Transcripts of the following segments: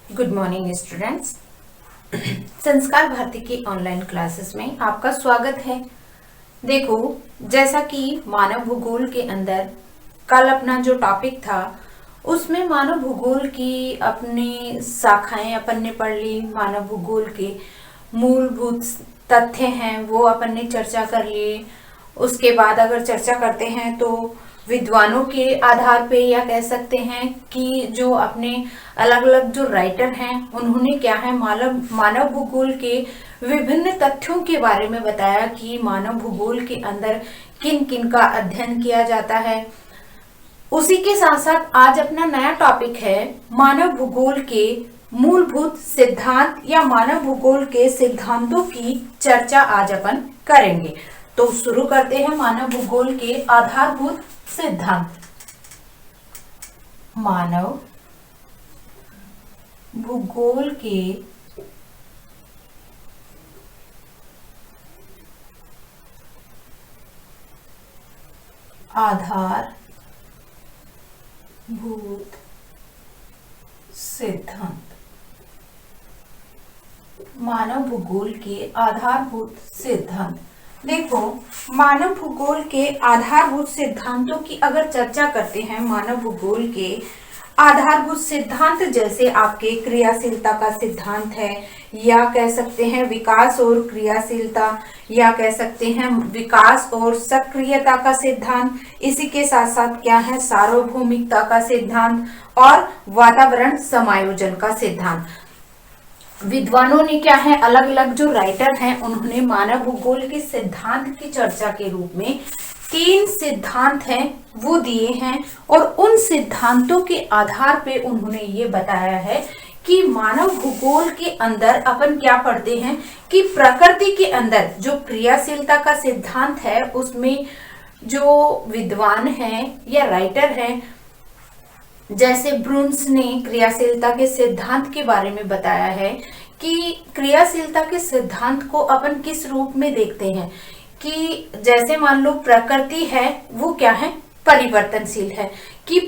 Good morning students. संस्कार भारती की online classes में आपका स्वागत है। देखो, जैसा कि मानव भूगोल के अंदर कल अपना जो टॉपिक था उसमें मानव भूगोल की अपनी शाखाएं अपन ने पढ़ ली। मानव भूगोल के मूलभूत तथ्य हैं वो अपन ने चर्चा कर लिए। उसके बाद अगर चर्चा करते हैं तो विद्वानों के आधार पे या कह सकते हैं कि जो अपने अलग अलग जो राइटर हैं उन्होंने क्या है मानव भूगोल के विभिन्न तथ्यों के बारे में बताया कि मानव भूगोल के अंदर किन किन का अध्ययन किया जाता है। उसी के साथ साथ आज अपना नया टॉपिक है मानव भूगोल के मूलभूत सिद्धांत या मानव भूगोल के सिद्धांतों की चर्चा आज अपन करेंगे। तो शुरू करते हैं मानव भूगोल के आधारभूत सिद्धांत। मानव भूगोल के आधारभूत सिद्धांत। मानव भूगोल के आधारभूत सिद्धांत। देखो, मानव भूगोल के आधारभूत सिद्धांतों की अगर चर्चा करते हैं, मानव भूगोल के आधारभूत सिद्धांत जैसे आपके क्रियाशीलता का सिद्धांत है, या कह सकते हैं विकास और क्रियाशीलता, या कह सकते हैं विकास और सक्रियता का सिद्धांत। इसी के साथ साथ क्या है सार्वभौमिकता का सिद्धांत और वातावरण समायोजन का सिद्धांत। विद्वानों ने क्या है अलग अलग जो राइटर हैं उन्होंने मानव भूगोल के सिद्धांत की चर्चा के रूप में 3 सिद्धांत हैं वो दिए हैं, और उन सिद्धांतों के आधार पे उन्होंने ये बताया है कि मानव भूगोल के अंदर अपन क्या पढ़ते हैं कि प्रकृति के अंदर जो क्रियाशीलता का सिद्धांत है उसमें जो विद्वान हैं या राइटर हैं जैसे ब्रून्स ने क्रियाशीलता के सिद्धांत के बारे में बताया है कि क्रियाशीलता के सिद्धांत को अपन किस रूप में देखते हैं कि जैसे मान लो प्रकृति है वो क्या है परिवर्तनशील है, कि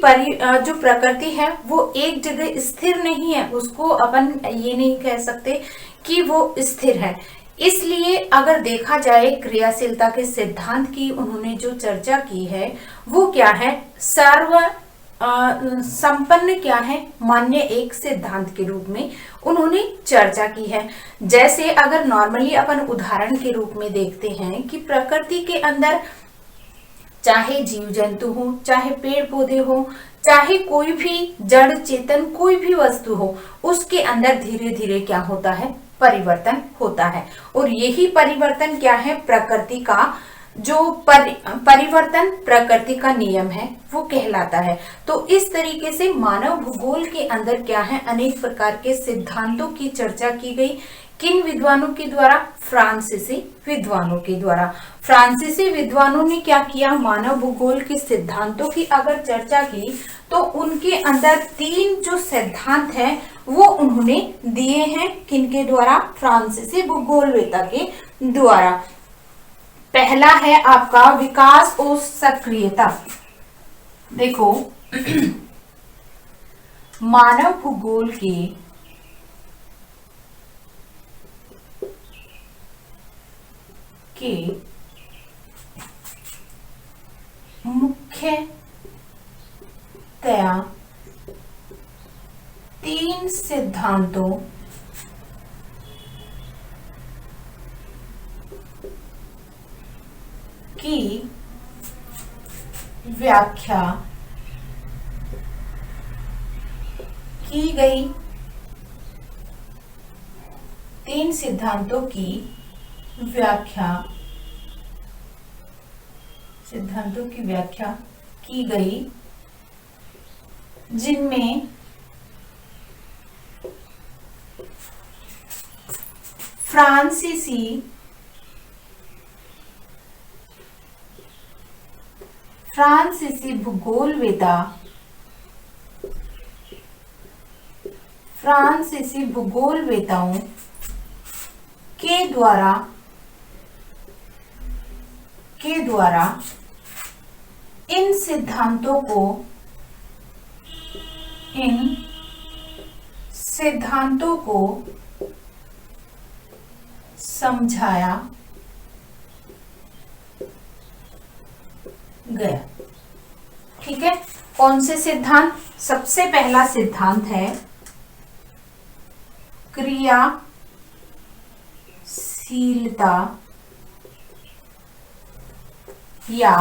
जो प्रकृति है वो एक जगह स्थिर नहीं है, उसको अपन ये नहीं कह सकते कि वो स्थिर है। इसलिए अगर देखा जाए क्रियाशीलता के सिद्धांत की उन्होंने जो चर्चा की है वो क्या है संपन्न क्या है मान्य एक सिद्धांत के रूप में उन्होंने चर्चा की है। जैसे अगर नॉर्मली अपन उदाहरण के रूप में देखते हैं कि प्रकृति के अंदर चाहे जीव जंतु हो, चाहे पेड़ पौधे हो, चाहे कोई भी जड़ चेतन कोई भी वस्तु हो, उसके अंदर धीरे धीरे क्या होता है परिवर्तन होता है। और यही परिवर्तन क्या है प्रकृति का जो परिवर्तन प्रकृति का नियम है वो कहलाता है। तो इस तरीके से मानव भूगोल के अंदर क्या है अनेक प्रकार के सिद्धांतों की चर्चा की गई। किन विद्वानों के द्वारा? फ्रांसीसी विद्वानों के द्वारा। फ्रांसीसी विद्वानों ने क्या किया मानव भूगोल के सिद्धांतों की अगर चर्चा की तो उनके अंदर 3 जो सिद्धांत हैं वो उन्होंने दिए हैं। किनके द्वारा? फ्रांसीसी भूगोलवेत्ता के द्वारा। पहला है आपका विकास और सक्रियता। देखो मानव भूगोल के मुख्यतया 3 सिद्धांतों की व्याख्या की गई। 3 सिद्धांतों की व्याख्या की गई जिनमें फ्रांसीसी भूगोलवेताओं के द्वारा इन सिद्धांतों को इन सिद्धांतों को समझाया गया। ठीक है, कौन से सिद्धांत? सबसे पहला सिद्धांत है क्रियाशीलता या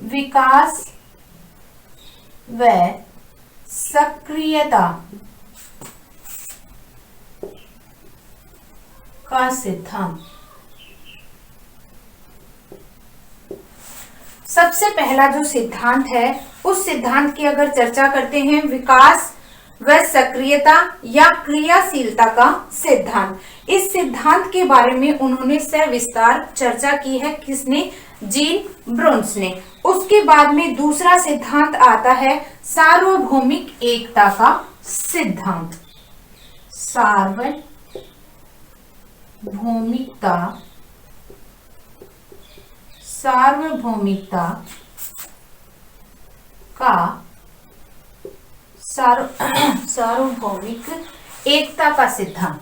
विकास व सक्रियता का सिद्धांत। सबसे पहला जो सिद्धांत है उस सिद्धांत की अगर चर्चा करते हैं, विकास व सक्रियता या क्रियाशीलता का सिद्धांत। इस सिद्धांत के बारे में उन्होंने सविस्तार चर्चा की है। किसने? जीन ब्रोन्स ने। उसके बाद में दूसरा सिद्धांत आता है सार्वभौमिक एकता का सिद्धांत। सार्वभौमिकता का सार्वभौमिक एकता का सिद्धांत।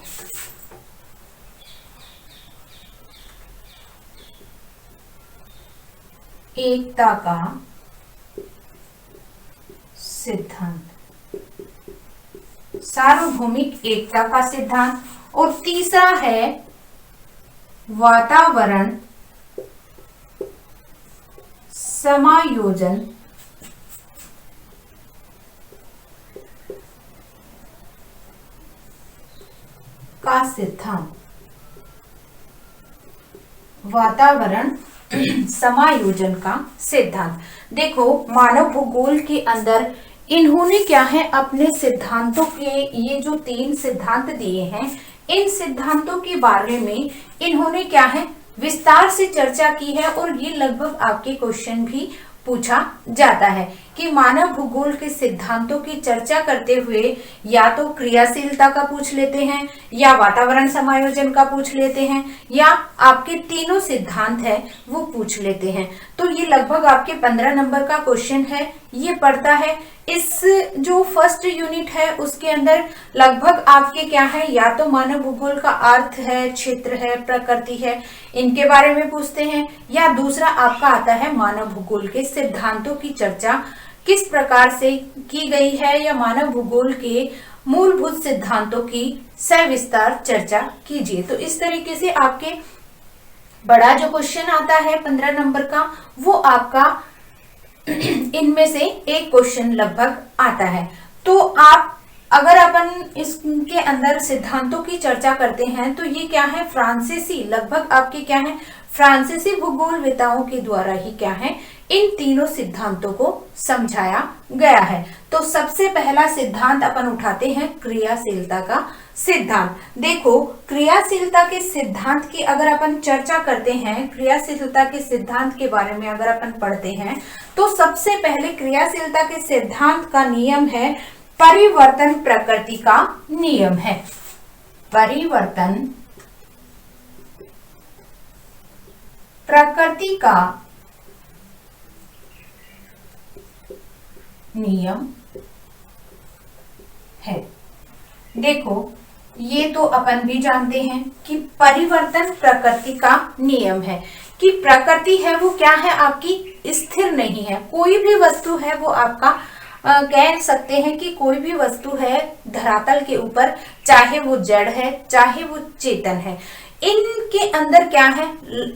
एकता का सिद्धांत, सार्वभौमिक एकता का सिद्धांत। और तीसरा है वातावरण समायोजन का सिद्धांत। वातावरण समायोजन का सिद्धांत। देखो, मानव भूगोल के अंदर इन्होंने क्या है, अपने सिद्धांतों के ये जो 3 सिद्धांत दिए हैं, इन सिद्धांतों के बारे में इन्होंने क्या है, विस्तार से चर्चा की है। और ये लगभग आपके क्वेश्चन भी पूछा जाता है कि मानव भूगोल के सिद्धांतों की चर्चा करते हुए या तो क्रियाशीलता का पूछ लेते हैं, या वातावरण समायोजन का पूछ लेते हैं, या आपके तीनों सिद्धांत है वो पूछ लेते हैं। तो ये लगभग आपके 15 नंबर का क्वेश्चन है, ये पड़ता है। इस जो फर्स्ट यूनिट है उसके अंदर लगभग आपके क्या है, या तो मानव भूगोल का अर्थ है, क्षेत्र है, प्रकृति है, इनके बारे में पूछते हैं, या दूसरा आपका आता है मानव भूगोल के सिद्धांतों की चर्चा किस प्रकार से की गई है, या मानव भूगोल के मूलभूत सिद्धांतों की सविस्तार चर्चा कीजिए। तो इस तरीके से आपके बड़ा जो क्वेश्चन आता है 15 नंबर का, वो आपका इनमें से एक क्वेश्चन लगभग आता है। तो आप अगर अपन इसके अंदर सिद्धांतों की चर्चा करते हैं तो ये क्या है, फ्रांसीसी, लगभग आपके क्या है, फ्रांसीसी भूगोलवेताओं के द्वारा ही क्या है, इन तीनों सिद्धांतों को समझाया गया है। तो सबसे पहला सिद्धांत अपन उठाते हैं क्रियाशीलता का सिद्धांत। देखो, क्रियाशीलता के सिद्धांत की अगर अपन चर्चा करते हैं, क्रियाशीलता के सिद्धांत के बारे में अगर अपन पढ़ते हैं, तो सबसे पहले क्रियाशीलता के सिद्धांत का नियम है परिवर्तन प्रकृति का नियम है। परिवर्तन प्रकृति का नियम है। देखो, ये तो अपन भी जानते हैं कि परिवर्तन प्रकृति का नियम है, कि प्रकृति है वो क्या है, आपकी स्थिर नहीं है। कोई भी वस्तु है वो आपका कह सकते हैं कि कोई भी वस्तु है धरातल के ऊपर, चाहे वो जड़ है चाहे वो चेतन है, इनके अंदर क्या है,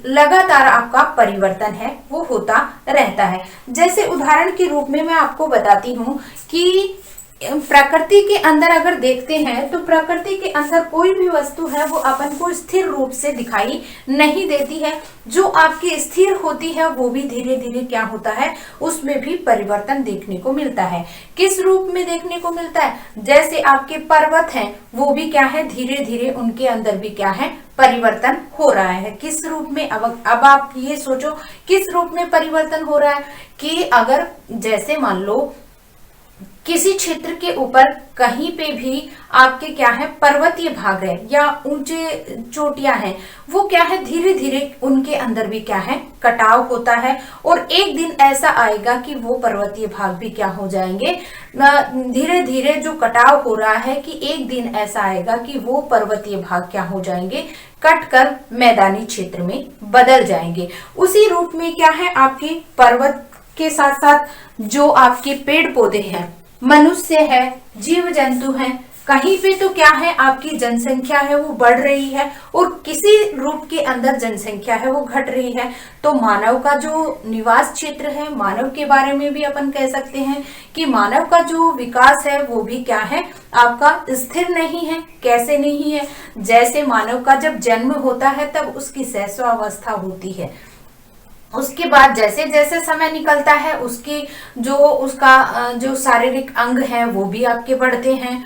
लगातार आपका परिवर्तन है वो होता रहता है। जैसे उदाहरण के रूप में मैं आपको बताती हूँ कि प्रकृति के अंदर अगर देखते हैं तो प्रकृति के अंदर कोई भी वस्तु है वो अपन को स्थिर रूप से दिखाई नहीं देती है। जो आपकी स्थिर होती है वो भी धीरे धीरे क्या होता है, उसमें भी परिवर्तन देखने को मिलता है। किस रूप में देखने को मिलता है, जैसे आपके पर्वत हैं वो भी क्या है, धीरे धीरे उनके अंदर भी क्या है, परिवर्तन हो रहा है। किस रूप में, अब आप ये सोचो किस रूप में परिवर्तन हो रहा है, कि अगर जैसे मान लो किसी क्षेत्र के ऊपर कहीं पे भी आपके क्या है पर्वतीय भाग है या ऊंचे चोटियां हैं, वो क्या है धीरे धीरे उनके अंदर भी क्या है कटाव होता है, और एक दिन ऐसा आएगा कि वो पर्वतीय भाग भी क्या हो जाएंगे, धीरे धीरे जो कटाव हो रहा है कि एक दिन ऐसा आएगा कि वो पर्वतीय भाग क्या हो जाएंगे, कट कर मैदानी क्षेत्र में बदल जाएंगे। उसी रूप में क्या है आपके पर्वत के साथ साथ जो आपके पेड़ पौधे हैं, मनुष्य है, जीव जंतु हैं, कहीं पे तो क्या है आपकी जनसंख्या है वो बढ़ रही है और किसी रूप के अंदर जनसंख्या है वो घट रही है। तो मानव का जो निवास क्षेत्र है, मानव के बारे में भी अपन कह सकते हैं कि मानव का जो विकास है वो भी क्या है आपका स्थिर नहीं है। कैसे नहीं है? जैसे मानव का जब जन्म होता है तब उसकी शैशवावस्था होती है, उसके बाद जैसे जैसे समय निकलता है उसकी उसका जो शारीरिक अंग है वो भी आपके बढ़ते हैं,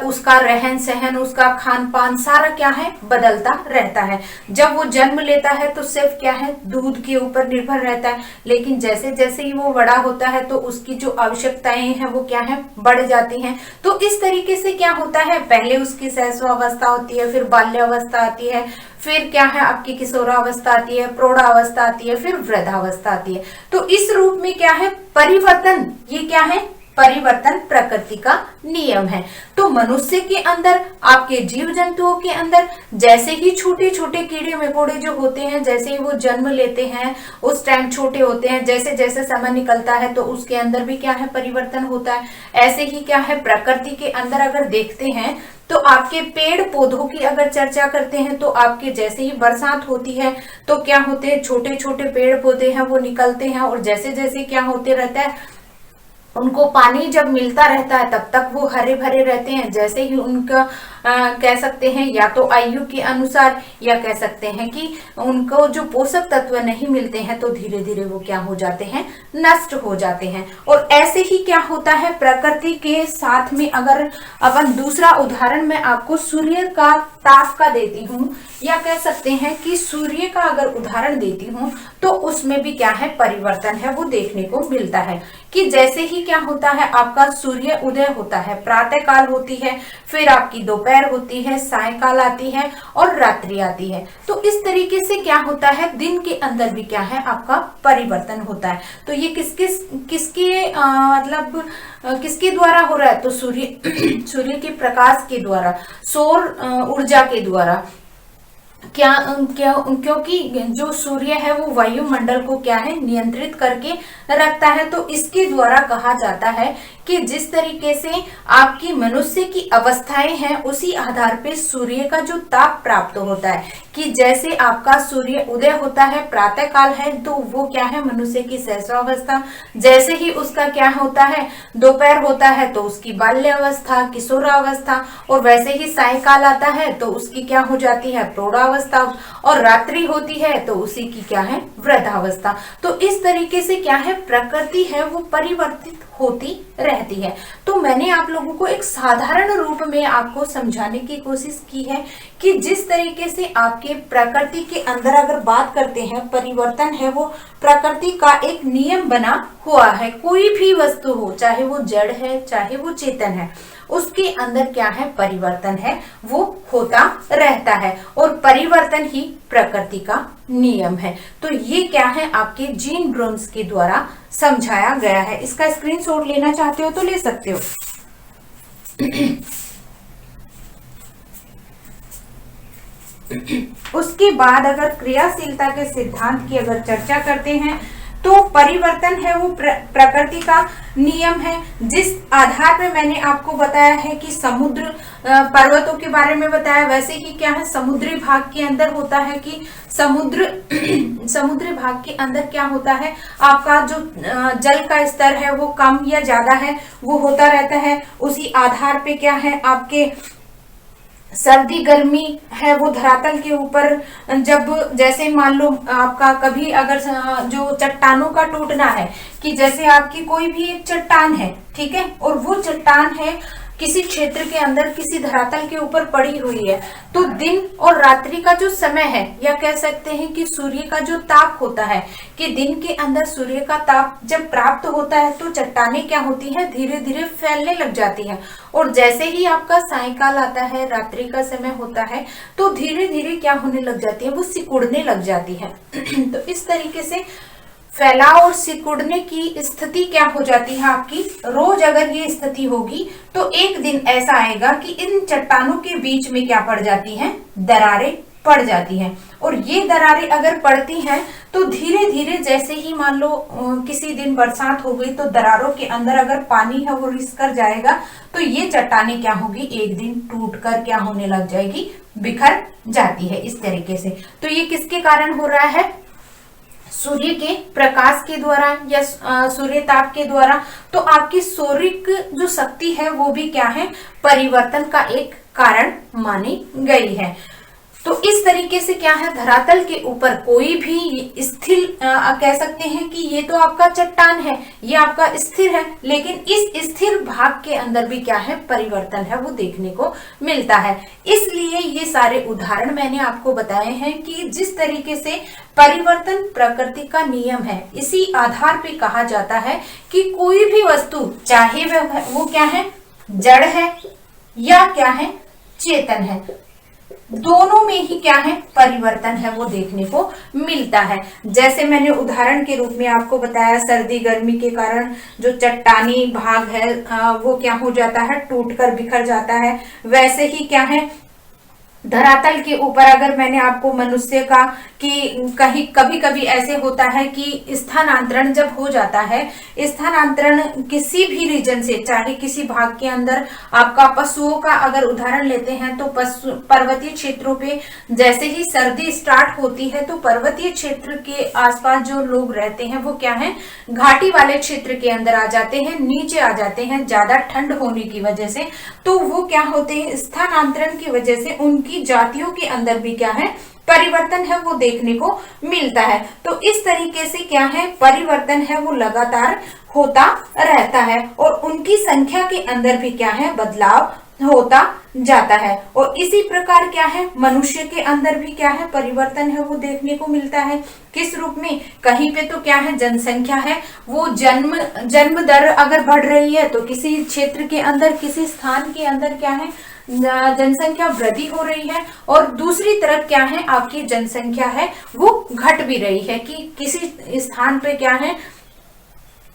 उसका रहन सहन, उसका खान पान सारा क्या है बदलता रहता है। जब वो जन्म लेता है तो सिर्फ क्या है दूध के ऊपर निर्भर रहता है, लेकिन जैसे जैसे ही वो बड़ा होता है तो उसकी जो आवश्यकताएं हैं वो क्या है बढ़ जाती हैं। तो इस तरीके से क्या होता है, पहले उसकी शैशवावस्था होती है, फिर बाल्यावस्था आती है, फिर क्या है आपकी किशोरावस्था आती है, प्रौढ़ावस्था आती है, फिर वृद्धावस्था आती है। तो इस रूप में क्या है परिवर्तन, ये क्या है परिवर्तन प्रकृति का नियम है। तो मनुष्य के अंदर, आपके जीव जंतुओं के अंदर जैसे ही छोटे छोटे कीड़े मकोड़े जो होते हैं, जैसे ही वो जन्म लेते हैं उस टाइम छोटे होते हैं, जैसे जैसे समय निकलता है तो उसके अंदर भी क्या है परिवर्तन होता है। ऐसे ही क्या है प्रकृति के अंदर अगर देखते हैं तो आपके पेड़ पौधों की अगर चर्चा करते हैं तो आपके जैसे ही बरसात होती है तो क्या होते हैं छोटे छोटे पेड़ पौधे हैं वो निकलते हैं, और जैसे जैसे क्या होते रहता है उनको पानी जब मिलता रहता है तब तक वो हरे भरे रहते हैं। जैसे ही उनका कह सकते हैं या तो आयु के अनुसार या कह सकते हैं कि उनको जो पोषक तत्व नहीं मिलते हैं तो धीरे धीरे वो क्या हो जाते हैं नष्ट हो जाते हैं। और ऐसे ही क्या होता है प्रकृति के साथ में, अगर अपन दूसरा उदाहरण मैं आपको सूर्य का ताप का देती हूँ या कह सकते हैं कि सूर्य का अगर उदाहरण देती हूँ तो उसमें भी क्या है परिवर्तन है वो देखने को मिलता है कि जैसे ही क्या होता है आपका सूर्य उदय होता है, प्रातः काल होती है, फिर आपकी दोपहर होती है, सायकाल आती है और रात्रि आती है। तो इस तरीके से क्या होता है दिन के अंदर भी क्या है आपका परिवर्तन होता है। तो ये किसके द्वारा हो रहा है? तो सूर्य के प्रकाश के द्वारा, सौर ऊर्जा के द्वारा। क्योंकि जो सूर्य है वो वायुमंडल को क्या है नियंत्रित करके रखता है। तो इसके द्वारा कहा जाता है कि जिस तरीके से आपकी मनुष्य की अवस्थाएं हैं उसी आधार पे सूर्य का जो ताप प्राप्त होता है, कि जैसे आपका सूर्य उदय होता है प्रातः काल है तो वो क्या है मनुष्य की शैशवावस्था, जैसे ही उसका क्या होता है दोपहर होता है तो उसकी बाल्यावस्था, किशोरावस्था, और वैसे ही सायकाल आता है तो उसकी क्या हो जाती है प्रौढ़ावस्था, और रात्रि होती है तो उसी की क्या है वृद्धावस्था। तो इस तरीके से क्या है प्रकृति है वो परिवर्तित होती रहती है। तो मैंने आप लोगों को एक साधारण रूप में आपको समझाने की कोशिश की है कि जिस तरीके से आपके प्रकृति के अंदर अगर बात करते हैं परिवर्तन है वो प्रकृति का एक नियम बना हुआ है। कोई भी वस्तु हो, चाहे वो जड़ है चाहे वो चेतन है, उसके अंदर क्या है परिवर्तन है वो होता रहता है, और परिवर्तन ही प्रकृति का नियम है। तो ये क्या है आपके जीन ब्रोन्स के द्वारा समझाया गया है। इसका स्क्रीनशॉट लेना चाहते हो तो ले सकते हो। उसके बाद अगर क्रियाशीलता के सिद्धांत की अगर चर्चा करते हैं तो परिवर्तन है वो प्रकृति का नियम है, जिस आधार पे मैंने आपको बताया है कि समुद्र पर्वतों के बारे में बताया, वैसे ही क्या है समुद्री भाग के अंदर होता है कि समुद्री भाग के अंदर क्या होता है आपका जो जल का स्तर है वो कम या ज्यादा है वो होता रहता है। उसी आधार पे क्या है आपके सर्दी गर्मी है वो धरातल के ऊपर, जब जैसे मान लो आपका कभी अगर जो चट्टानों का टूटना है कि जैसे आपकी कोई भी एक चट्टान है, ठीक है, और वो चट्टान है किसी क्षेत्र के अंदर किसी धरातल के ऊपर पड़ी हुई है, तो दिन और रात्रि का जो समय है, या कह सकते हैं कि सूर्य का जो ताप होता है, कि दिन के अंदर सूर्य का ताप जब प्राप्त होता है तो चट्टानें क्या होती है, धीरे धीरे फैलने लग जाती है। और जैसे ही आपका सायंकाल आता है, रात्रि का समय होता है, तो धीरे धीरे क्या होने लग जाती है, वो सिकुड़ने लग जाती है। तो इस तरीके से फैलाव और सिकुड़ने की स्थिति क्या हो जाती है आपकी, रोज अगर ये स्थिति होगी तो एक दिन ऐसा आएगा कि इन चट्टानों के बीच में क्या पड़ जाती हैं, दरारें पड़ जाती हैं। और ये दरारें अगर पड़ती हैं तो धीरे धीरे, जैसे ही मान लो किसी दिन बरसात हो गई तो दरारों के अंदर अगर पानी है वो रिस कर जाएगा, तो ये चट्टानें क्या होगी, एक दिन टूट कर क्या होने लग जाएगी, बिखर जाती है इस तरीके से। तो ये किसके कारण हो रहा है, सूर्य के प्रकाश के द्वारा या सूर्य ताप के द्वारा। तो आपकी सौरिक जो शक्ति है वो भी क्या है, परिवर्तन का एक कारण मानी गई है। तो इस तरीके से क्या है, धरातल के ऊपर कोई भी स्थिर कह सकते हैं कि ये तो आपका चट्टान है, ये आपका स्थिर है, लेकिन इस स्थिर भाग के अंदर भी क्या है, परिवर्तन है वो देखने को मिलता है। इसलिए ये सारे उदाहरण मैंने आपको बताए हैं कि जिस तरीके से परिवर्तन प्रकृति का नियम है, इसी आधार पे कहा जाता है कि कोई भी वस्तु, चाहे वो क्या है, जड़ है या क्या है, चेतन है, दोनों में ही क्या है, परिवर्तन है वो देखने को मिलता है। जैसे मैंने उदाहरण के रूप में आपको बताया, सर्दी गर्मी के कारण जो चट्टानी भाग है वो क्या हो जाता है, टूटकर बिखर जाता है। वैसे ही क्या है, धरातल के ऊपर अगर मैंने आपको मनुष्य का कि कहीं कभी कभी ऐसे होता है कि स्थानांतरण जब हो जाता है, स्थानांतरण किसी भी रीजन से, चाहे किसी भाग के अंदर आपका पशुओं का अगर उदाहरण लेते हैं तो पर्वतीय क्षेत्रों पे जैसे ही सर्दी स्टार्ट होती है तो पर्वतीय क्षेत्र के आसपास जो लोग रहते हैं वो क्या है, घाटी वाले क्षेत्र के अंदर आ जाते हैं, नीचे आ जाते हैं ज्यादा ठंड होने की वजह से। तो वो क्या होते हैं, स्थानांतरण की वजह से उनकी जातियों के अंदर भी क्या है, परिवर्तन है वो देखने को मिलता है। तो इस तरीके से क्या है, परिवर्तन है वो लगातार होता रहता है और उनकी संख्या के अंदर भी क्या है, बदलाव होता जाता है। और इसी प्रकार क्या है, मनुष्य के अंदर भी क्या है, परिवर्तन है वो देखने को मिलता है। किस रूप में, कहीं पे तो क्या है, जनसंख्या है वो जन्म दर अगर बढ़ रही है तो किसी क्षेत्र के अंदर, किसी स्थान के अंदर क्या है, जनसंख्या वृद्धि हो रही है, और दूसरी तरफ क्या है, आपकी जनसंख्या है वो घट भी रही है, कि किसी स्थान पे क्या है,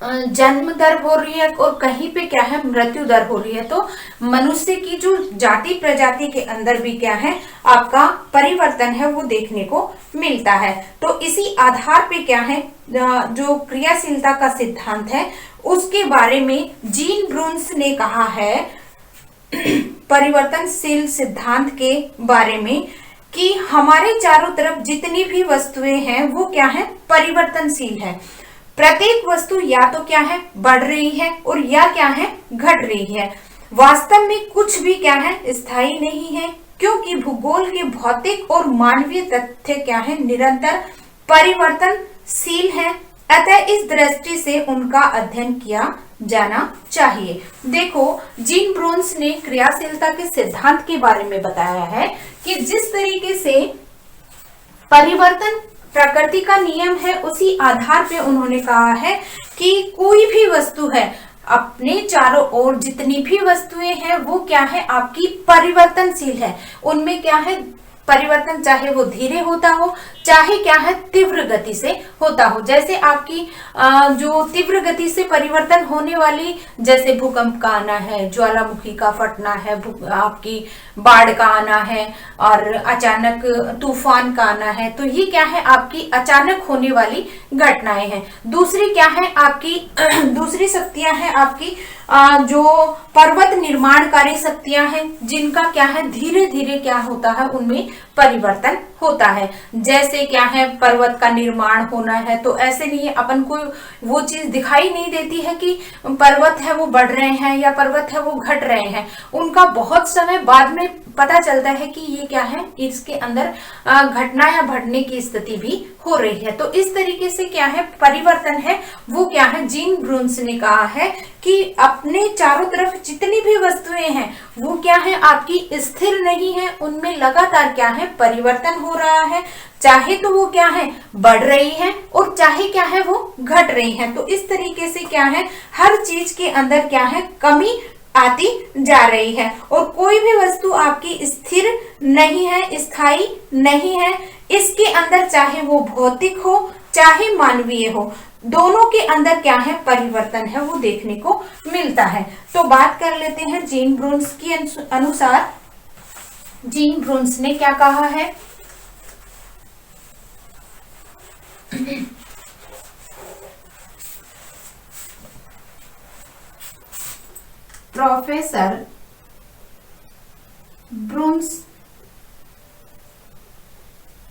जन्म दर हो रही है और कहीं पे क्या है, मृत्यु दर हो रही है। तो मनुष्य की जो जाति प्रजाति के अंदर भी क्या है, आपका परिवर्तन है वो देखने को मिलता है। तो इसी आधार पे क्या है, जो क्रियाशीलता का सिद्धांत है उसके बारे में जीन ब्रून्स ने कहा है परिवर्तनशील सिद्धांत के बारे में, कि हमारे चारों तरफ जितनी भी वस्तुएं हैं वो क्या है, परिवर्तनशील है। प्रत्येक वस्तु या तो क्या है, बढ़ रही है और या क्या है, घट रही है। वास्तव में कुछ भी क्या है, स्थायी नहीं है, क्योंकि भूगोल के भौतिक और मानवीय तथ्य क्या है, निरंतर परिवर्तनशील है। अतः इस दृष्टि से उनका अध्ययन किया जाना चाहिए। देखो, जीन ब्रून्स ने क्रियाशीलता के सिद्धांत के बारे में बताया है कि जिस तरीके से परिवर्तन प्रकृति का नियम है, उसी आधार पे उन्होंने कहा है कि कोई भी वस्तु है, अपने चारों ओर जितनी भी वस्तुएं हैं वो क्या है, आपकी परिवर्तनशील है। उनमें क्या है, परिवर्तन चाहे वो धीरे होता हो, चाहे क्या है, तीव्र गति से होता हो। जैसे आपकी जो तीव्र गति से परिवर्तन होने वाली, जैसे भूकंप का आना है, ज्वालामुखी का फटना है, आपकी बाढ़ का आना है और अचानक तूफान का आना है, तो ये क्या है, आपकी अचानक होने वाली घटनाएं हैं। दूसरी क्या है, आपकी दूसरी शक्तियां हैं आपकी जो पर्वत निर्माणकारी शक्तियां हैं, जिनका क्या है, धीरे धीरे क्या होता है, उनमें परिवर्तन होता है। जैसे क्या है, पर्वत का निर्माण होना है, तो ऐसे नहीं है, अपन को वो चीज दिखाई नहीं देती है कि पर्वत है वो बढ़ रहे हैं या पर्वत है वो घट रहे हैं। उनका बहुत समय बाद में पता चलता है कि ये क्या है, इसके अंदर घटना या बढ़ने की स्थिति भी हो रही है। तो इस तरीके से क्या है, परिवर्तन है वो क्या है, जीन ब्रून्स ने कहा है कि अपने चारों तरफ जितनी भी वस्तुएं हैं वो क्या है, आपकी स्थिर नहीं है, उनमें लगातार क्या है, परिवर्तन हो रहा है। चाहे तो वो क्या है, बढ़ रही है और चाहे क्या है, वो घट रही है। तो इस तरीके से क्या है, हर चीज के अंदर क्या है, कमी आती जा रही है और कोई भी वस्तु आपकी स्थिर नहीं है, स्थायी नहीं है। इसके अंदर चाहे वो भौतिक हो चाहे मानवीय हो, दोनों के अंदर क्या है, परिवर्तन है वो देखने को मिलता है। तो बात कर लेते हैं जीन ब्रून्स की अनुसार। जीन ब्रून्स ने क्या कहा है, प्रोफेसर ब्रून्स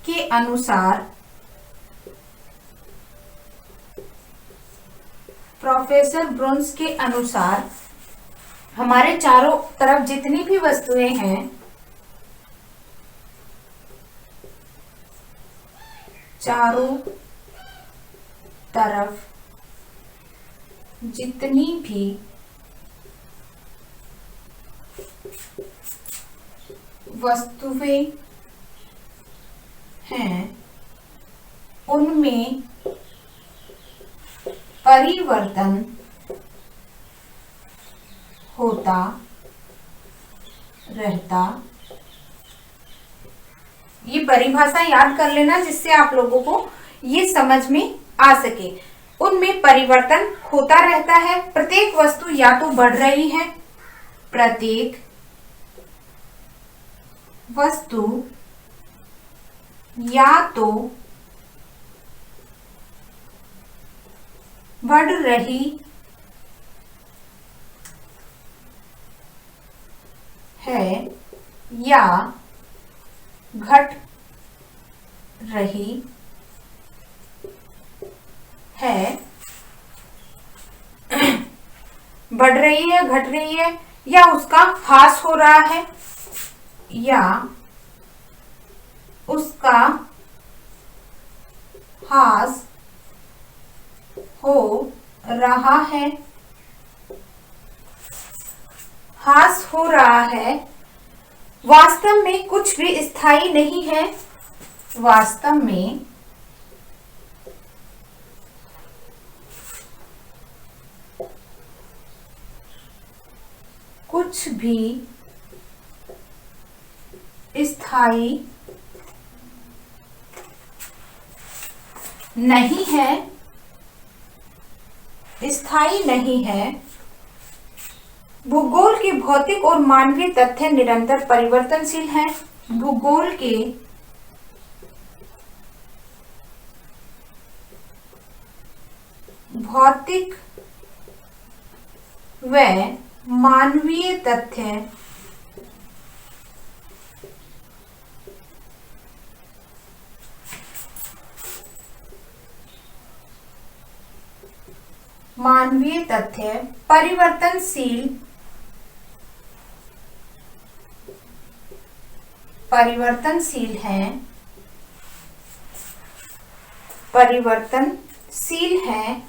के अनुसार, प्रोफेसर ब्रून्स के अनुसार हमारे चारों तरफ जितनी भी वस्तुएं हैं, चारों तरफ जितनी भी वस्तुएं हैं उनमें परिवर्तन होता रहता। ये परिभाषा याद कर लेना जिससे आप लोगों को ये समझ में आ सके। उनमें परिवर्तन होता रहता है, प्रत्येक वस्तु या तो बढ़ रही है, प्रत्येक वस्तु या तो बढ़ रही है या घट रही है। बढ़ रही है, घट रही है या उसका ह्रास हो रहा है या उसका ह्रास हो रहा है। ह्रास हो रहा है, वास्तव में कुछ भी स्थायी नहीं है, वास्तव में कुछ भी स्थायी नहीं है, स्थायी नहीं है। भूगोल के भौतिक और मानवीय तथ्य निरंतर परिवर्तनशील हैं। भूगोल के भौतिक व मानवीय तथ्य परिवर्तनशील हैं,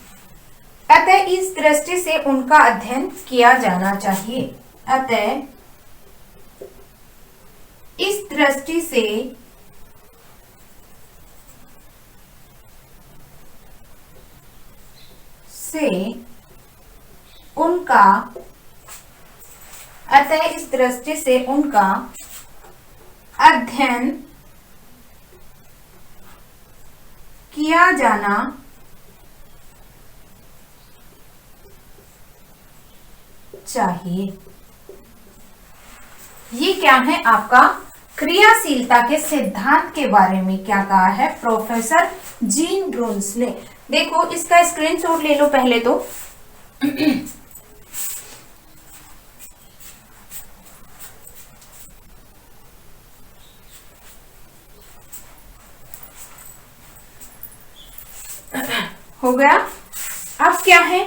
अतः इस दृष्टि से उनका अध्ययन किया जाना चाहिए। अतः इस दृष्टि से उनका अध्ययन किया जाना चाहिए। ये क्या है, आपका क्रियाशीलता के सिद्धांत के बारे में क्या कहा है प्रोफेसर जीन ब्रून्स ने। देखो इसका स्क्रीनशॉट ले लो पहले तो। हो गया। अब क्या है,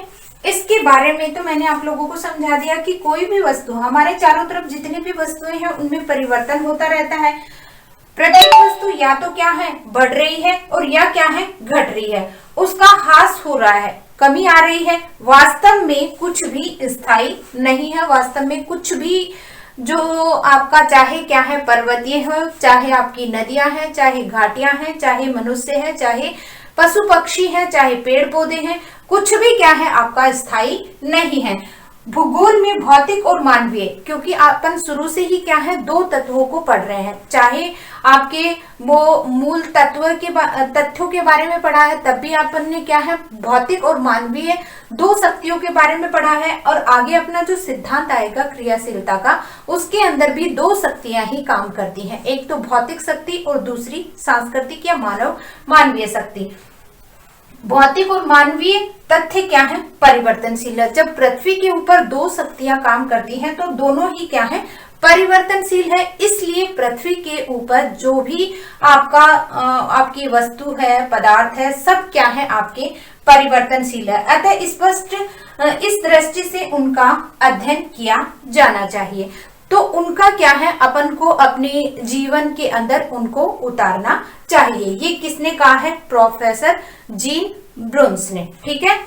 इसके बारे में तो मैंने आप लोगों को समझा दिया कि कोई भी वस्तु, हमारे चारों तरफ जितनी भी वस्तुएं हैं उनमें परिवर्तन होता रहता है। प्रत्येक वस्तु या तो क्या है, बढ़ रही है और या क्या है, घट रही है, उसका ह्रास हो रहा है, कमी आ रही है। वास्तव में कुछ भी स्थायी नहीं है, वास्तव में कुछ भी जो आपका चाहे क्या है, पर्वतीय हो, चाहे आपकी नदियां हैं, चाहे घाटियां हैं, चाहे मनुष्य है, चाहे पशु पक्षी है, चाहे पेड़ पौधे हैं, कुछ भी क्या है आपका स्थायी नहीं है। भूगोल में भौतिक और मानवीय, क्योंकि अपन शुरू से ही क्या है, दो तत्वों को पढ़ रहे हैं, चाहे आपके वो मूल तथ्यों के बारे में पढ़ा है, तब भी अपन ने क्या है, भौतिक और मानवीय दो शक्तियों के बारे में पढ़ा है। और आगे अपना जो सिद्धांत आएगा क्रियाशीलता का, उसके अंदर भी दो शक्तियां ही काम करती हैं, एक तो भौतिक शक्ति और दूसरी सांस्कृतिक या मानवीय शक्ति। भौतिक और मानवीय तथ्य क्या है, परिवर्तनशील है। जब पृथ्वी के ऊपर दो शक्तियां काम करती हैं तो दोनों ही क्या है, परिवर्तनशील है। इसलिए पृथ्वी के ऊपर जो भी आपकी वस्तु है, पदार्थ है, सब क्या है, आपके परिवर्तनशील है। अतः स्पष्ट इस दृष्टि से उनका अध्ययन किया जाना चाहिए। तो उनका क्या है, अपन को अपने जीवन के अंदर उनको उतारना चाहिए। ये किसने कहा है, प्रोफेसर जीन ब्रून्स ने। ठीक है,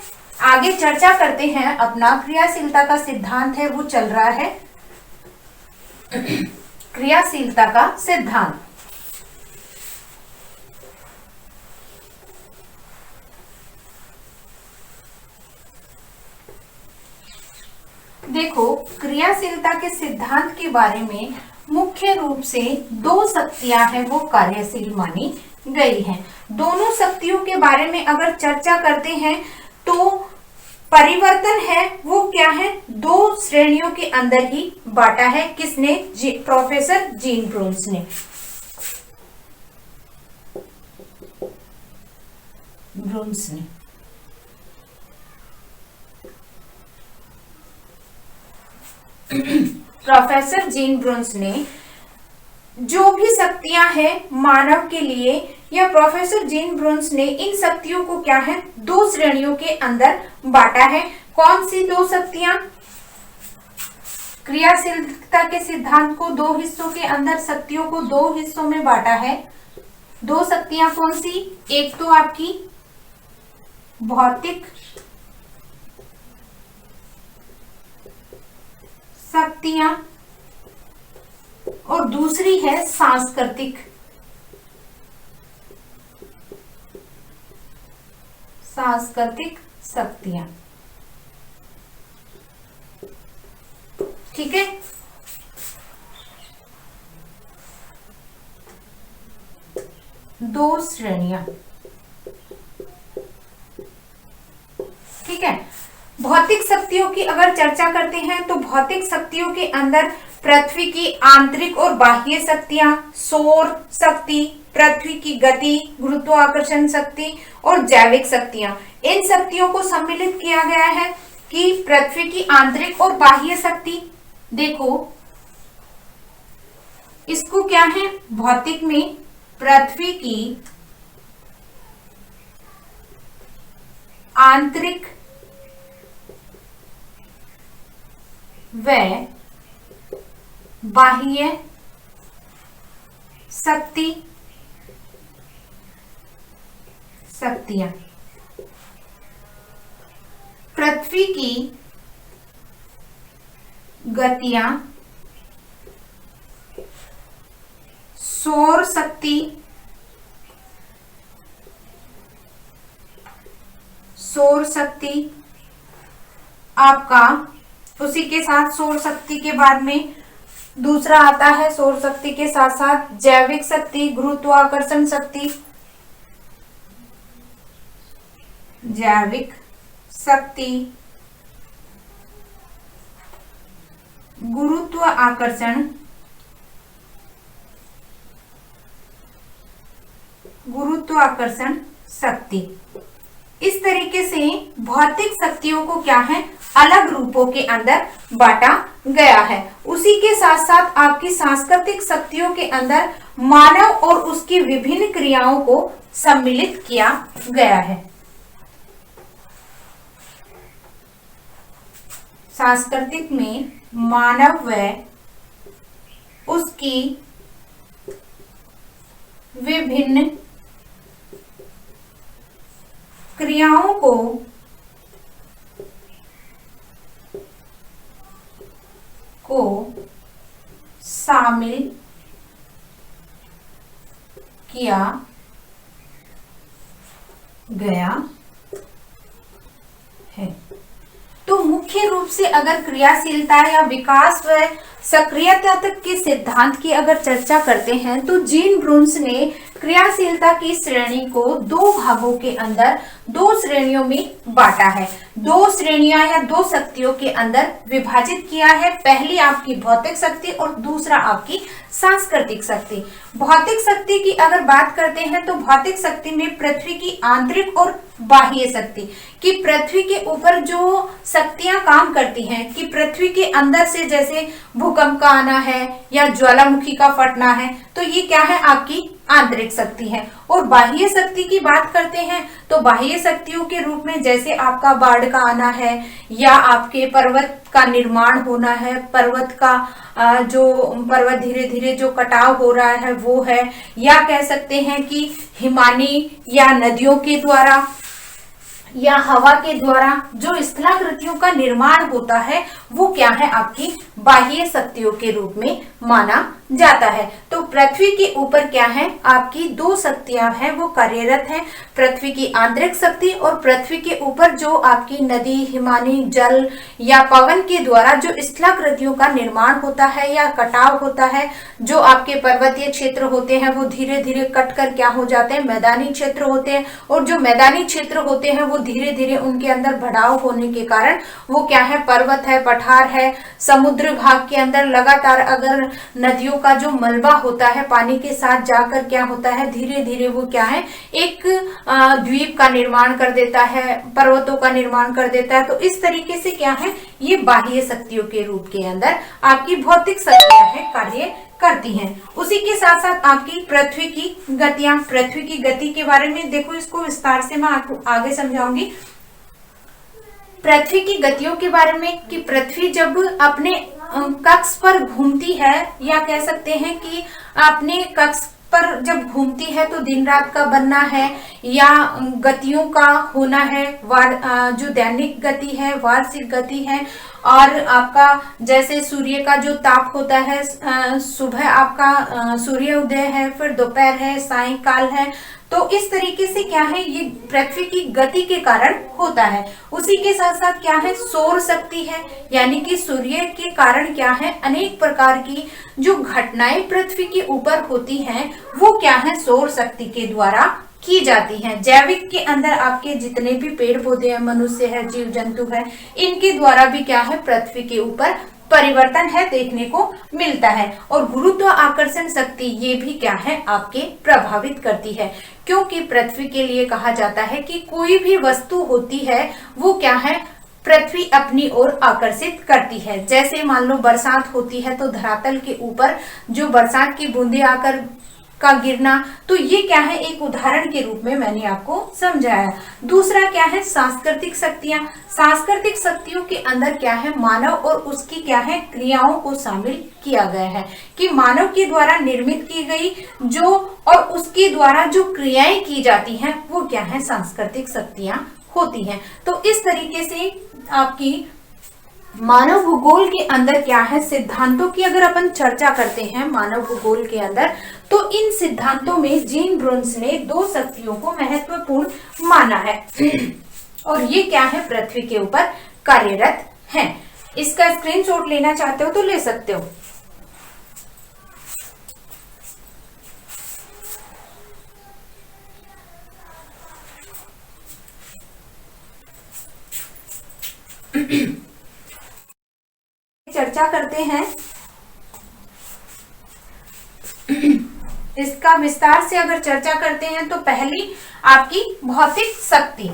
आगे चर्चा करते हैं। अपना क्रियाशीलता का सिद्धांत है वो चल रहा है, क्रियाशीलता का सिद्धांत। देखो, क्रियाशीलता के सिद्धांत के बारे में मुख्य रूप से दो शक्तियां हैं वो कार्यशील मानी गई हैं। दोनों शक्तियों के बारे में अगर चर्चा करते हैं तो परिवर्तन है वो क्या है, दो श्रेणियों के अंदर ही बांटा है। किसने, प्रोफेसर जीन ब्रून्स ने। प्रोफेसर जीन ब्रून्स ने जो भी शक्तियां हैं मानव के लिए, या प्रोफेसर जीन ब्रून्स ने इन शक्तियों को क्या है, दो श्रेणियों के अंदर बांटा है। कौन सी दो शक्तियां, क्रियाशीलता के सिद्धांत को दो हिस्सों के अंदर, शक्तियों को दो हिस्सों में बांटा है। दो शक्तियां कौन सी, एक तो आपकी भौतिक शक्तियां और दूसरी है सांस्कृतिक शक्तियां। ठीक है, दो श्रेणियां। ठीक है, भौतिक शक्तियों की अगर चर्चा करते हैं तो भौतिक शक्तियों के अंदर पृथ्वी की आंतरिक और बाह्य शक्तियां, सौर शक्ति, पृथ्वी की गति, गुरुत्वाकर्षण शक्ति और जैविक शक्तियां, इन शक्तियों को सम्मिलित किया गया है कि पृथ्वी की आंतरिक और बाह्य शक्ति। देखो, इसको क्या है, भौतिक में पृथ्वी की आंतरिक व बाह्य शक्तियां। पृथ्वी की गतियां, सौर शक्ति आपका, उसी के साथ सौर शक्ति के बाद में दूसरा आता है, सौर शक्ति के साथ साथ जैविक शक्ति, गुरुत्वाकर्षण शक्ति, जैविक शक्ति, गुरुत्वाकर्षण शक्ति। इस तरीके से भौतिक शक्तियों को क्या है, अलग रूपों के अंदर बांटा गया है। उसी के साथ साथ आपकी सांस्कृतिक शक्तियों के अंदर मानव और उसकी विभिन्न क्रियाओं को सम्मिलित किया गया है। सांस्कृतिक में मानव व उसकी विभिन्न क्रियाओं को शामिल किया गया है। तो मुख्य रूप से अगर क्रियाशीलता या विकास व सक्रियता तक के सिद्धांत की अगर चर्चा करते हैं तो जीन ब्रून्स ने क्रियाशीलता की श्रेणी को दो भागों के अंदर दो श्रेणियों में बांटा है। दो श्रेणियां या दो शक्तियों के अंदर विभाजित किया है। पहली आपकी भौतिक शक्ति और दूसरा आपकी सांस्कृतिक शक्ति। भौतिक शक्ति की अगर बात करते हैं तो भौतिक शक्ति में पृथ्वी की आंतरिक और बाह्य शक्ति कि पृथ्वी के ऊपर जो शक्तियां काम करती हैं कि पृथ्वी के अंदर से जैसे भूकंप का आना है या ज्वालामुखी का फटना है, तो ये क्या है आपकी आंतरिक शक्ति है। और बाह्य शक्ति की बात करते हैं तो बाह्य शक्तियों के रूप में जैसे आपका बाढ़ का आना है या आपके पर्वत का निर्माण होना है, पर्वत का जो पर्वत धीरे धीरे जो कटाव हो रहा है वो है, या कह सकते हैं कि हिमानी या नदियों के द्वारा या हवा के द्वारा जो स्थलाकृतियों का निर्माण होता है वो क्या है आपकी बाह्य शक्तियों के रूप में माना जाता है। तो पृथ्वी के ऊपर क्या है आपकी दो शक्तियां हैं वो कार्यरत हैं, पृथ्वी की आंतरिक शक्ति और पृथ्वी के ऊपर जो आपकी नदी, हिमानी, जल या पवन के द्वारा जो स्थलाकृतियों का निर्माण होता है या कटाव होता है। जो आपके पर्वतीय क्षेत्र होते हैं वो धीरे धीरे कट कर क्या हो जाते हैं मैदानी क्षेत्र होते हैं, और जो मैदानी क्षेत्र होते हैं वो धीरे धीरे उनके अंदर बढ़ाव होने के कारण वो क्या है पर्वत है, पठार है। समुद्र भाग के अंदर लगातार अगर नदियों का जो मलबा होता है पानी के साथ जाकर क्या होता है धीरे धीरे वो क्या है एक द्वीप का निर्माण कर देता है, पर्वतों का निर्माण कर देता है। तो इस तरीके से क्या है ये बाह्य शक्तियों के रूप के अंदर आपकी भौतिक शक्तियां है कार्य करती हैं। उसी के साथ साथ आपकी पृथ्वी की गतियां, पृथ्वी की गति के बारे में देखो, इसको विस्तार से मैं आपको आगे समझाऊंगी। पृथ्वी की गतियों के बारे में कि पृथ्वी जब अपने कक्ष पर घूमती है या कह सकते हैं कि अपने कक्ष पर जब घूमती है तो दिन रात का बनना है या गतियों का होना है, जो दैनिक गति है, वार्षिक गति है, और आपका जैसे सूर्य का जो ताप होता है, सुबह आपका सूर्य उदय है, फिर दोपहर है, सायंकाल है। तो इस तरीके से क्या है ये पृथ्वी की गति के कारण होता है। उसी के साथ साथ क्या है सौर शक्ति है, यानी कि सूर्य के कारण क्या है अनेक प्रकार की जो घटनाएं पृथ्वी के ऊपर होती हैं वो क्या है सौर शक्ति के द्वारा की जाती हैं। जैविक के अंदर आपके जितने भी पेड़ पौधे हैं, मनुष्य है, जीव जंतु है, इनके द्वारा भी क्या है पृथ्वी के ऊपर परिवर्तन है देखने को मिलता है। और गुरुत्व आकर्षण शक्ति ये भी क्या है आपके प्रभावित करती है, क्योंकि पृथ्वी के लिए कहा जाता है कि कोई भी वस्तु होती है वो क्या है पृथ्वी अपनी ओर आकर्षित करती है। जैसे मान लो बरसात होती है तो धरातल के ऊपर जो बरसात की बूंदे आकर का गिरना, तो ये क्या है एक उदाहरण के रूप में मैंने आपको समझाया। दूसरा क्या है सांस्कृतिक शक्तियां। सांस्कृतिक शक्तियों के अंदर क्या है मानव और उसकी क्या है क्रियाओं को शामिल किया गया है कि मानव के द्वारा निर्मित की गई जो और उसके द्वारा जो क्रियाएं की जाती हैं वो क्या है सांस्कृतिक शक्तियां होती हैं। तो इस तरीके से आपकी मानव भूगोल के अंदर क्या है सिद्धांतों की अगर अपन चर्चा करते हैं मानव भूगोल के अंदर, तो इन सिद्धांतों में जीन ब्रून्स ने दो शक्तियों को महत्वपूर्ण माना है और ये क्या है पृथ्वी के ऊपर कार्यरत हैं। इसका स्क्रीनशॉट लेना चाहते हो तो ले सकते हो। चर्चा करते हैं इसका विस्तार से अगर चर्चा करते हैं तो पहली आपकी भौतिक शक्ति।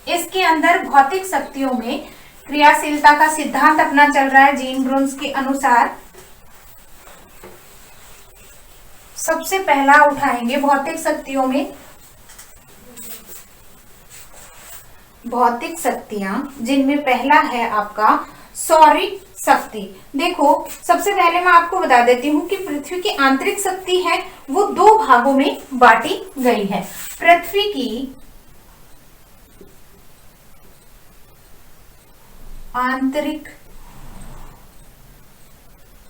इसके अंदर भौतिक शक्तियों में क्रियाशीलता का सिद्धांत अपना चल रहा है जीन ब्रून्स के अनुसार। सबसे पहला उठाएंगे भौतिक शक्तियों में भौतिक शक्तियां, जिनमें पहला है आपका सौरिक शक्ति। देखो सबसे पहले मैं आपको बता देती हूँ कि पृथ्वी की आंतरिक शक्ति है वो दो भागों में बांटी गई है। पृथ्वी की आंतरिक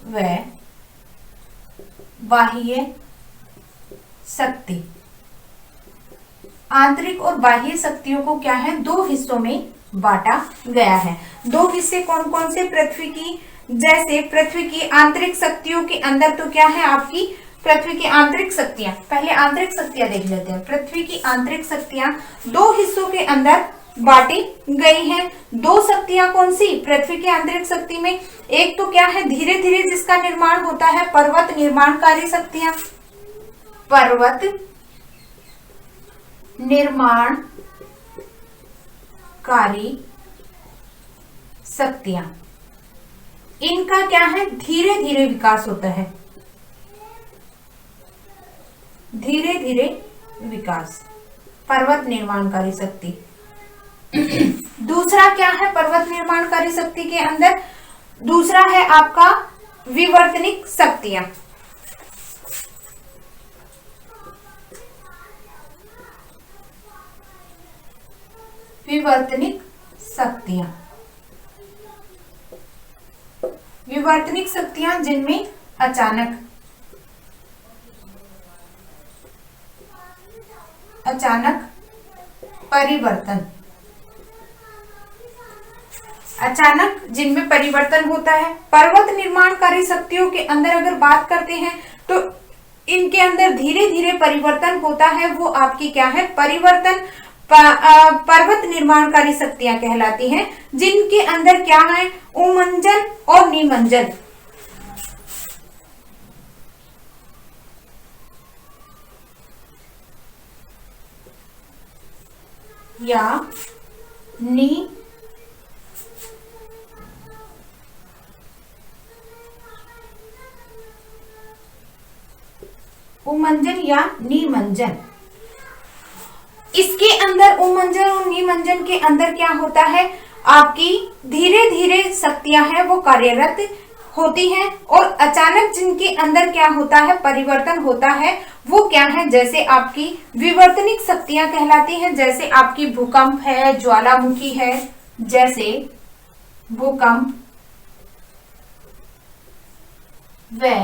व बाह्य शक्ति, आंतरिक और बाह्य शक्तियों को क्या है दो हिस्सों में बांटा गया है। दो हिस्से कौन कौन से पृथ्वी की, जैसे पृथ्वी की आंतरिक शक्तियों के अंदर तो क्या है आपकी पृथ्वी की आंतरिक शक्तियां, पहले आंतरिक शक्तियां देख लेते हैं। पृथ्वी की आंतरिक शक्तियां दो हिस्सों के अंदर बांटी गई हैं। दो शक्तियां कौन सी पृथ्वी की आंतरिक शक्ति में, एक तो क्या है धीरे धीरे जिसका निर्माण होता है पर्वत निर्माणकारी शक्तियां, पर्वत निर्माणकारी शक्तियां, इनका क्या है धीरे धीरे विकास होता है, धीरे धीरे विकास, पर्वत निर्माणकारी शक्ति। दूसरा क्या है पर्वत निर्माणकारी शक्ति के अंदर, दूसरा है आपका विवर्तनिक शक्तियां। विवर्तनिक शक्तियां, विवर्तनिक शक्तियां जिनमें अचानक परिवर्तन, अचानक जिनमें परिवर्तन होता है। पर्वत निर्माणकारी शक्तियों के अंदर अगर बात करते हैं तो इनके अंदर धीरे धीरे परिवर्तन होता है, वो आपकी क्या है परिवर्तन पर्वत निर्माणकारी शक्तियां कहलाती हैं, जिनके अंदर क्या है उमंजन और निमंजन, या उमंजन या निमंजन। इसके अंदर उमंजन और निमंजन के अंदर क्या होता है आपकी धीरे धीरे शक्तियां हैं वो कार्यरत होती हैं, और अचानक जिनके अंदर क्या होता है परिवर्तन होता है वो क्या है जैसे आपकी विवर्तनिक शक्तियां कहलाती हैं, जैसे आपकी भूकंप है, ज्वालामुखी है, जैसे भूकंप व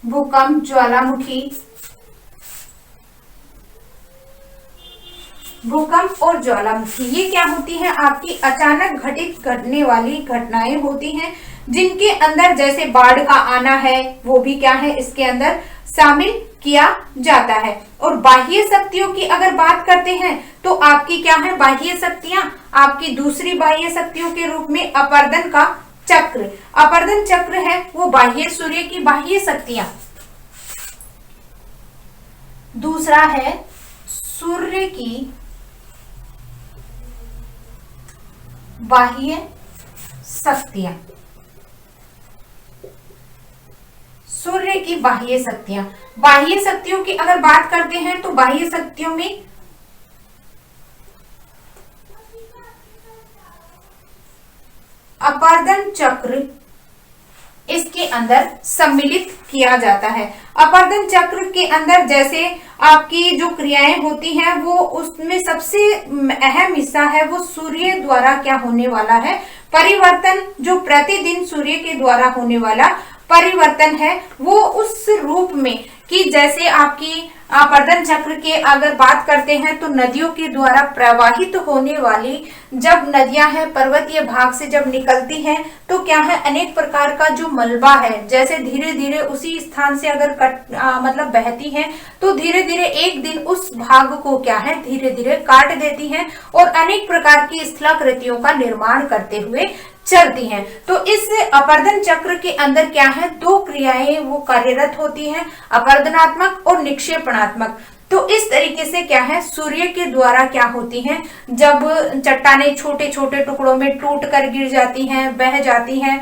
भूकंप, ज्वालामुखी, भूकंप और ज्वालामुखी ये क्या होती है आपकी अचानक घटित घटने वाली घटनाएं होती हैं, जिनके अंदर जैसे बाढ़ का आना है वो भी क्या है इसके अंदर शामिल किया जाता है। और बाह्य शक्तियों की अगर बात करते हैं तो आपकी क्या है बाह्य शक्तियां, आपकी दूसरी बाह्य शक्तियों के रूप में अपर्दन का चक्र, अपर्दन चक्र है वो बाह्य सूर्य की बाह्य शक्तियां। दूसरा है सूर्य की बाह्य शक्तियां, सूर्य की बाह्य शक्तियां। बाह्य शक्तियों की अगर बात करते हैं तो बाह्य शक्तियों में अपर्दन चक्र इसके अंदर सम्मिलित किया जाता है। अपर्दन चक्र के अंदर जैसे आपकी जो क्रियाएं होती हैं वो उसमें सबसे अहम हिस्सा है वो सूर्य द्वारा क्या होने वाला है परिवर्तन, जो प्रतिदिन सूर्य के द्वारा होने वाला परिवर्तन है वो उस रूप में कि जैसे आपकी अपर्दन चक्र के अगर बात करते हैं तो नदियों के द्वारा प्रवाहित होने वाली जब नदियां हैं पर्वतीय भाग से जब निकलती हैं तो क्या है अनेक प्रकार का जो मलबा है जैसे धीरे धीरे उसी स्थान से अगर मतलब बहती है तो धीरे धीरे एक दिन उस भाग को क्या है धीरे धीरे काट देती हैं और अनेक प्रकार की स्थलाकृतियों का निर्माण करते हुए चलती हैं। तो इस अपर्दन चक्र के अंदर क्या है दो क्रियाएं वो कार्यरत होती हैं, अपर्दनात्मक और निक्षेपणात्मक। तो इस तरीके से क्या है सूर्य के द्वारा क्या होती हैं जब चट्टानें छोटे छोटे टुकड़ों में टूट कर गिर जाती हैं, बह जाती हैं।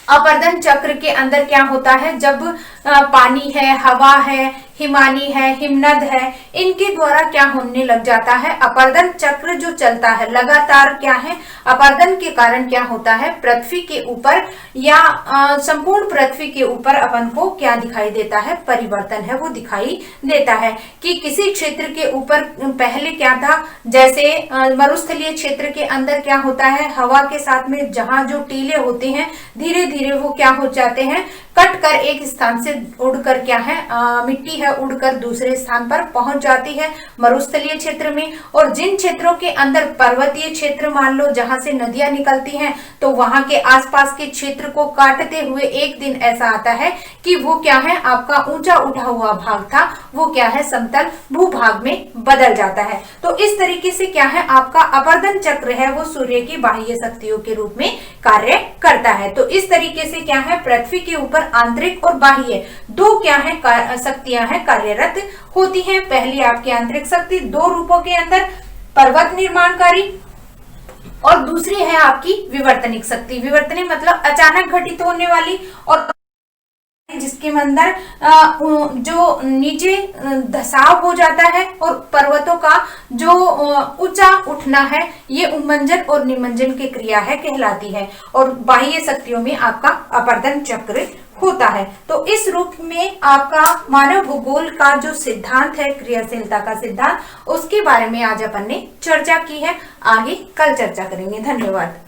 अपर्दन चक्र के अंदर क्या होता है जब पानी है, हवा है, हिमानी है, हिमनद है, इनके द्वारा क्या होने लग जाता है, अपर्दन चक्र जो चलता है लगातार क्या है, अपर्दन के कारण क्या होता है, पृथ्वी के ऊपर या संपूर्ण पृथ्वी के ऊपर अपन को क्या दिखाई देता है, परिवर्तन है वो दिखाई देता है। कि किसी क्षेत्र के ऊपर पहले क्या था, जैसे मरुस्थलीय क्षेत्र के अंदर क्या होता है, हवा के साथ में जहां जो टीले होते हैं धीरे धीरे वो क्या हो जाते हैं, कट कर एक स्थान से उड़कर क्या है, मिट्टी है उड़कर दूसरे स्थान पर पहुंच जाती है मरुस्थलीय क्षेत्र में। और जिन क्षेत्रों के अंदर पर्वतीय क्षेत्र मान लो जहां से नदियां निकलती हैं, तो वहां के आसपास के क्षेत्र को काटते हुए एक दिन ऐसा आता है कि वो क्या है, आपका ऊंचा उठा हुआ भाग था वो क्या है, समतल भूभाग में बदल जाता है। तो इस तरीके से क्या है, आपका अपर्दन चक्र है वो सूर्य की बाह्य शक्तियों के रूप में कार्य करता है। तो इस तरीके से क्या है, पृथ्वी के ऊपर आंतरिक और बाह्य दो क्या है शक्तियां हैं कार्यरत होती हैं। पहली आपकी आंतरिक शक्ति दो रूपों के अंदर, पर्वत निर्माणकारी, और दूसरी है आपकी विवर्तनिक शक्ति। विवर्तनिक मतलब अचानक घटित होने वाली, और जिसके अंदर जो नीचे धसाव हो जाता है और पर्वतों का जो ऊंचा उठना है, ये उन्मंजन और निमंजन की क्रिया है कहलाती है। और बाह्य शक्तियों में आपका अपर्दन चक्र होता है। तो इस रूप में आपका मानव भूगोल का जो सिद्धांत है, क्रियाशीलता का सिद्धांत, उसके बारे में आज अपन ने चर्चा की है। आगे कल चर्चा करेंगे। धन्यवाद।